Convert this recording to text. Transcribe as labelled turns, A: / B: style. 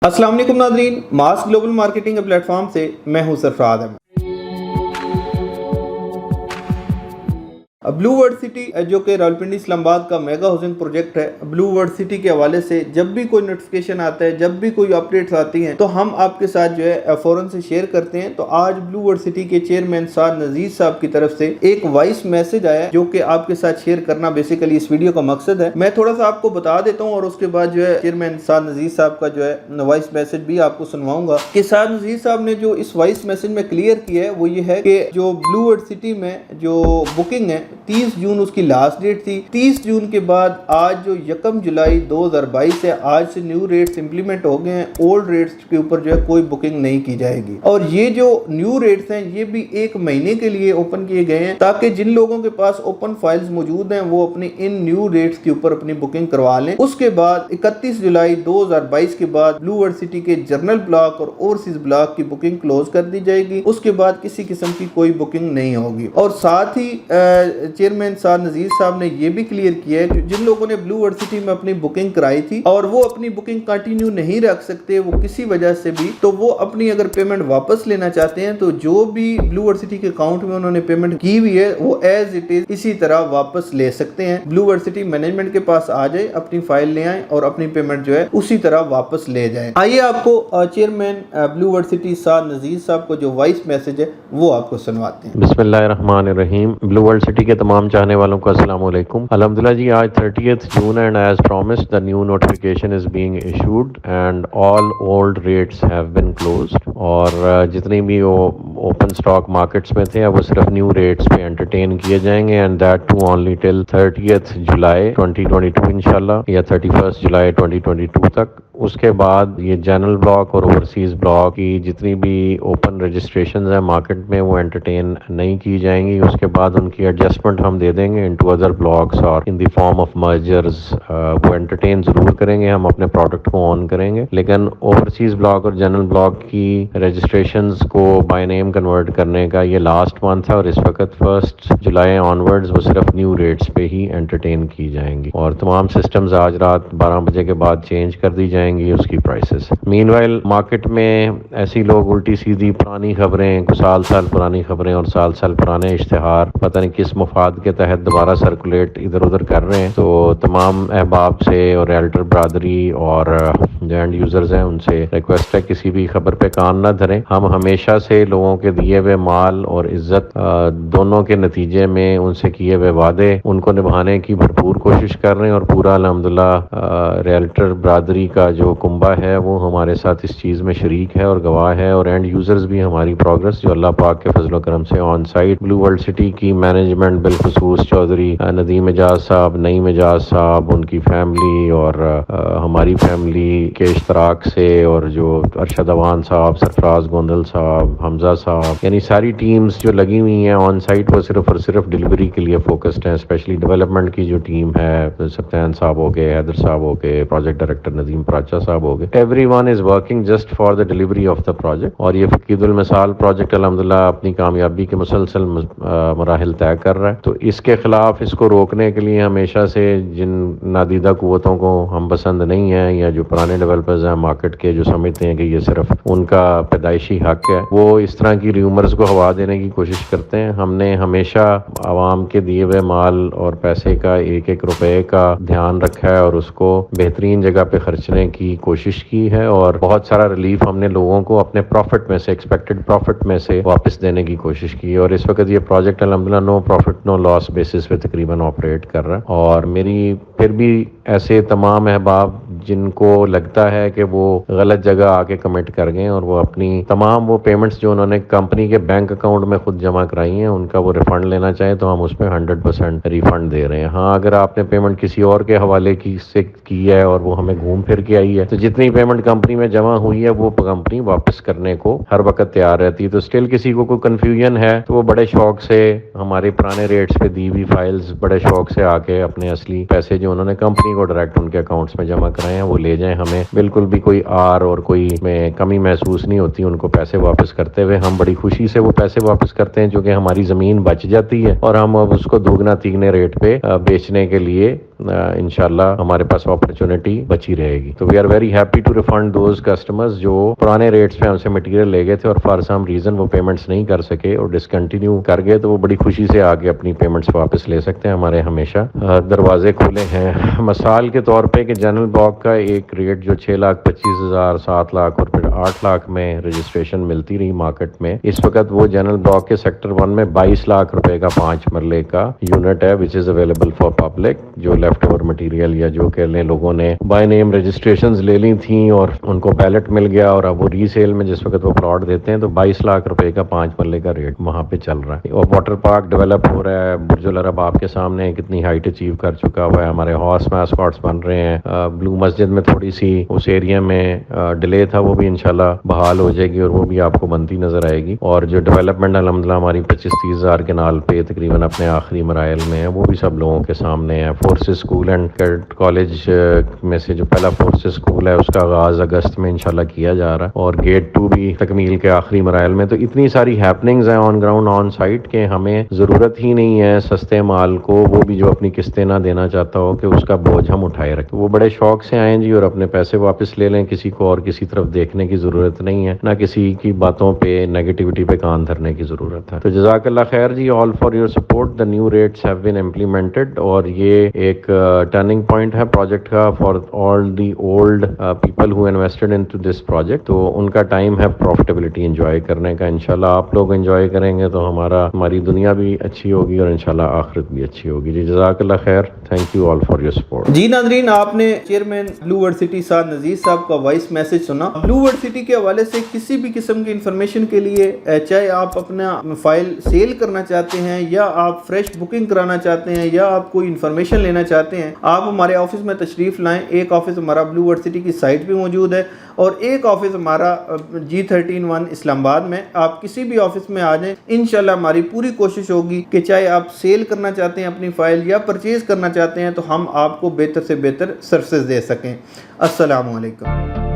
A: अस्सलाम वालेकुम नाज़रीन, मास ग्लोबल मार्केटिंग के प्लेटफॉर्म से मैं हूं Sarfaraz Ahmed. Blue World City जो कि रावलपिंडी इस्लामाबाद का मेगा हाउसिंग प्रोजेक्ट है, ब्लू वर्ल्ड सिटी के हवाले से जब भी कोई नोटिफिकेशन आता है, जब भी कोई अपडेट्स आती हैं तो हम आपके साथ जो है फ़ौरन से शेयर करते हैं। तो आज ब्लू वर्ल्ड सिटी के चेयरमैन साद नजीर साहब की तरफ से एक वॉइस मैसेज आया जो कि आपके साथ शेयर करना बेसिकली इस वीडियो का मकसद है। मैं थोड़ा सा आपको बता देता हूँ और उसके बाद जो है चेयरमैन साद नजीर साहब का जो है वॉइस मैसेज भी आपको सुनवाऊंगा कि साद नजीर साहब ने जो इस वॉइस मैसेज में क्लियर किया है वो ये है कि जो ब्लू वर्ल्ड सिटी में जो बुकिंग है 30 जून उसकी लास्ट डेट थी। 30 जून के बाद आज जो 1 जुलाई 2022 है, आज से न्यू रेट्स इंप्लीमेंट हो गए हैं। ओल्ड रेट्स के ऊपर जो है कोई बुकिंग नहीं की जाएगी और ये जो न्यू रेट्स हैं ये भी 1 महीने के लिए ओपन किए गए हैं ताकि जिन लोगों के पास ओपन फाइल्स मौजूद हैं वो अपनी इन न्यू रेट्स के ऊपर अपनी बुकिंग करवा लें। उसके बाद 31 जुलाई 2022 के बाद ब्लू वर्ल्ड सिटी के जर्नल ब्लॉक और ओवरसीज ब्लॉक की बुकिंग क्लोज कर दी जाएगी। उसके बाद किसी किस्म की कोई बुकिंग नहीं होगी। और साथ ही चेयरमैन साद नजीर साहब ने ये भी क्लियर किया है कि जिन लोगों ने ब्लू वर्ल्ड सिटी में अपनी बुकिंग कराई थी और वो अपनी बुकिंग कंटिन्यू नहीं रख सकते वो किसी वजह से भी, तो वो अपनी अगर पेमेंट वापस लेना चाहते हैं तो जो भी ब्लू वर्ल्ड सिटी के अकाउंट में उन्होंने पेमेंट की हुई है वो एज इट इज इसी तरह वापस ले सकते हैं। ब्लू वर्ल्ड सिटी मैनेजमेंट के पास आ जाए, अपनी फाइल ले आए और अपनी पेमेंट जो है उसी तरह वापस ले जाए। आइए आपको चेयरमैन ब्लू वर्ल्ड सिटी साद नजीर साहब को जो वॉइस मैसेज है वो आपको सुनवाते हैं।
B: बिस्मिल्लाहिर्रहमानिर्रहीम। ब्लू वर्ल्ड सिटी के तमाम चाहने वालों को अस्सलाम वालेकुम। अल्हम्दुलिल्लाह जी, आज 30th June and as promised the new notification is being issued and all old rates have been closed. और जितनी भी वो ओपन स्टॉक मार्केट्स में थे अब वो सिर्फ न्यू रेट्स पे एंटरटेन किए जाएंगे and that too only till 30th July 2022 इंशाल्लाह या 31st जुलाई 2022 तक। उसके बाद ये जनरल ब्लॉक और ओवरसीज ब्लॉक की जितनी भी ओपन रजिस्ट्रेशन है मार्केट में वो एंटरटेन नहीं की जाएंगी। उसके बाद उनकी एडजस्टमेंट हम दे देंगे इनटू अदर ब्लॉक्स और in the form of mergers. वो एंटरटेन जरूर करेंगे, हम अपने प्रोडक्ट को ऑन करेंगे, लेकिन ओवरसीज ब्लॉक और जनरल ब्लॉक की रजिस्ट्रेशंस को बाय नेम कन्वर्ट करने का ये लास्ट मंथ है और इस वक्त 1 जुलाई ऑनवर्ड्स वो सिर्फ न्यू रेट्स पे ही एंटरटेन की जाएंगी और तमाम सिस्टम्स आज रात 12 बजे के बाद चेंज कर दी जाएंगी उसकी प्राइसेस। मीनवाइल मार्केट में ऐसी लोग उल्टी सीधी पुरानी खबरें, कुछ साल पुरानी खबरें और साल पुराने इश्तिहार पता नहीं किस मुफाद के तहत दोबारा सर्कुलेट इधर उधर कर रहे हैं। तो तमाम अहबाब से और रियल्टर बरादरी और जो एंड यूजर्स हैं उनसे रिक्वेस्ट है किसी भी खबर पे कान न धरें। हम हमेशा से लोगों के दिए हुए माल और इज्जत दोनों के नतीजे में उनसे किए हुए वादे उनको निभाने की भरपूर कोशिश कर रहे हैं और पूरा अल्हम्दुलिल्लाह रियल्टर बरादरी का जो कुंबा है वो हमारे साथ इस चीज़ में शरीक है और गवाह है और एंड यूजर्स भी हमारी प्रोग्रेस जो अल्लाह पाक के फजल करम से on site blue World city की मैनेजमेंट बिलखुसूस चौधरी नदीम एजाज साहब, नईम एजाज साहब, उनकी फैमिली और हमारी फैमिली के इश्तराक से और जो अरशद अवान साहब, सरफराज गोंदल साहब, हमजा साहब, यानी सारी टीम्स जो लगी हुई हैं ऑन साइट वो सिर्फ और सिर्फ डिलीवरी के लिए फोकस्ड हैं। स्पेशली डेवलपमेंट की जो टीम है, सत्यान साहब हो गए, हैदर साहब हो गए, प्रोजेक्ट डायरेक्टर नदीम प्राचा साहब हो गए, everyone is working just for the delivery of the project. और ये फकीदुल मिसाल प्रोजेक्ट अल्हम्दुलिल्लाह अपनी कामयाबी के मुसलसल मराहिल तय कर रहा है। तो इसके खिलाफ इसको रोकने के लिए हमेशा से जिन नादीदा कुव्वतों को हम पसंद नहीं है या जो पुराने डेवलपर्स हैं मार्केट के जो समझते हैं कि ये सिर्फ उनका पैदाइशी हक है, वो इस तरह की र्यूमर्स को हवा देने की कोशिश करते हैं। हमने हमेशा आवाम के दिए हुए माल और पैसे का एक एक रुपए का ध्यान रखा है और उसको बेहतरीन जगह पे खर्चने की कोशिश की है और बहुत सारा रिलीफ हमने लोगों को अपने प्रॉफिट में से, एक्सपेक्टेड प्रॉफिट में से वापस देने की कोशिश की और इस वक्त ये प्रोजेक्ट अल्हम्दुलिल्लाह no profit no loss basis पे तकरीबन ऑपरेट कर रहा है। और मेरी फिर भी ऐसे तमाम अहबाब जिनको लगता है कि वो गलत जगह आके कमिट कर गए और वो अपनी तमाम वो पेमेंट्स जो उन्होंने कंपनी के बैंक अकाउंट में खुद जमा कराई हैं उनका वो रिफंड लेना चाहें तो हम उसमें 100% रिफंड दे रहे हैं। हाँ, अगर आपने पेमेंट किसी और के हवाले की है और वो हमें घूम फिर के आई है तो जितनी पेमेंट कंपनी में जमा हुई है वो कंपनी वापस करने को हर वक्त तैयार रहती है। तो स्टिल किसी को कोई कंफ्यूजन है तो वो बड़े शौक से हमारे पुराने रेट्स पे दी हुई फाइल्स बड़े शौक से आके अपने असली पैसे जो उन्होंने कंपनी को डायरेक्ट उनके अकाउंट्स में जमा कराए हैं वो ले जाएं। हमें बिल्कुल भी कोई आर और कोई में कमी महसूस नहीं होती उनको पैसे वापस करते हुए। हम बड़ी खुशी से वो पैसे वापस करते हैं जो कि हमारी ज़मीन बच जाती है और हम अब उसको दोगुना तीगने रेट पे बेचने के लिए इंशाल्लाह हमारे पास अपॉर्चुनिटी बची रहेगी. तो we are very happy to refund those customers जो पुराने रेट्स पे हमसे मटेरियल ले गए थे और फॉर सम रीजन वो पेमेंट्स नहीं कर सके और डिसकंटिन्यू कर गए, तो वो बड़ी खुशी से आके अपनी पेमेंट्स वापस ले सकते हैं. हमारे हमेशा दरवाजे खुले हैं. मिसाल के तौर पे कि जनरल ब्लॉक का एक रेट जो 6,25,000, 7 लाख और फिर 8 लाख में रजिस्ट्रेशन मिलती रही मार्केट में, इस वक्त वो जनरल ब्लॉक के सेक्टर 1 में 22 लाख रुपए का 5 मरले का यूनिट है, which is available for public. जो लेफ्ट ओवर मटीरियल या जो कह लें लोगों ने बाय नेम रजिस्ट्रेशंस ले ली थी और उनको बैलेट मिल गया और अब वो रीसेल में जिस वक्त वो प्लॉट देते हैं तो 22 लाख रुपए का 5 मरले का रेट वहाँ पे चल रहा है. और वाटर पार्क डेवलप हो रहा है. बुर्जुल अरब आपके सामने कितनी हाइट अचीव कर चुका हुआ है. हमारे हॉर्स मैस्कॉट्स बन रहे हैं. ब्लू मस्जिद में थोड़ी सी उस एरिया में डिले था, वो भी इंशाल्लाह बहाल हो जाएगी और वो भी आपको बनती नजर आएगी. और जो डेवलपमेंट अल्हम्दुलिल्लाह हमारी 25-30 हज़ार के नाल पे तकरीबन अपने आखिरी मराइल में है, वो भी सब लोगों के सामने है. Forces school and cadet college में से जो पहला फोर्सेस स्कूल है उसका आगाज अगस्त में इंशाल्लाह किया जा रहा है और गेट 2 भी तकमील के आखिरी मराइल में. तो इतनी सारी हैपनिंग्स हैं ऑन ग्राउंड ऑन साइट के हमें ज़रूरत ही नहीं है सस्ते माल को, वो भी जो अपनी किस्तें ना देना चाहता हो कि उसका बोझ हम उठाए रखें. वो बड़े शौक से आए जी और अपने पैसे वापस ले लें. किसी को और किसी तरफ देखने की ज़रूरत नहीं है, ना किसी की बातों पे नेगेटिविटी पे कान धरने की ज़रूरत है. तो जज़ाकल्लाह खैर जी, all for your support. The new rates have been implemented और ये एक टर्निंग पॉइंट है प्रोजेक्ट का for all the old people who invested into this project. तो उनका टाइम है प्रॉफिटेबिलिटी एंजॉय करने का. इंशाल्लाह आप लोग एंजॉय करेंगे तो हमारी दुनिया भी अच्छी होगी और इंशाल्लाह आखिरत भी अच्छी होगी. जी जज़ाकल्लाह खैर. Thank you all for your support.
A: जी नाज़रीन, आपने chairman Blue World City Saad Nazeer साहब का वॉइस मैसेज सुना. ब्लू वर्ल्ड सिटी के हवाले से किसी भी किस्म की इंफॉर्मेशन के लिए, चाहे आप अपना फाइल सेल करना चाहते हैं या आप फ्रेश बुकिंग कराना चाहते हैं या आप कोई इन्फॉर्मेशन लेना चाहते हैं, आप हमारे ऑफिस में तशरीफ़ लाएं. एक ऑफिस हमारा ब्लू वर्ल्ड सिटी की साइट पे मौजूद है और एक ऑफिस हमारा G13-1 इस्लामाबाद में. आप किसी भी ऑफिस में आ जाएं, इंशाल्लाह हमारी पूरी कोशिश होगी कि चाहे आप सेल करना चाहते हैं अपनी फाइल या परचेज करना चाहते हैं तो हम आपको बेहतर से बेहतर सर्विसेज दे सकें. अस्सलामु अलैकुम.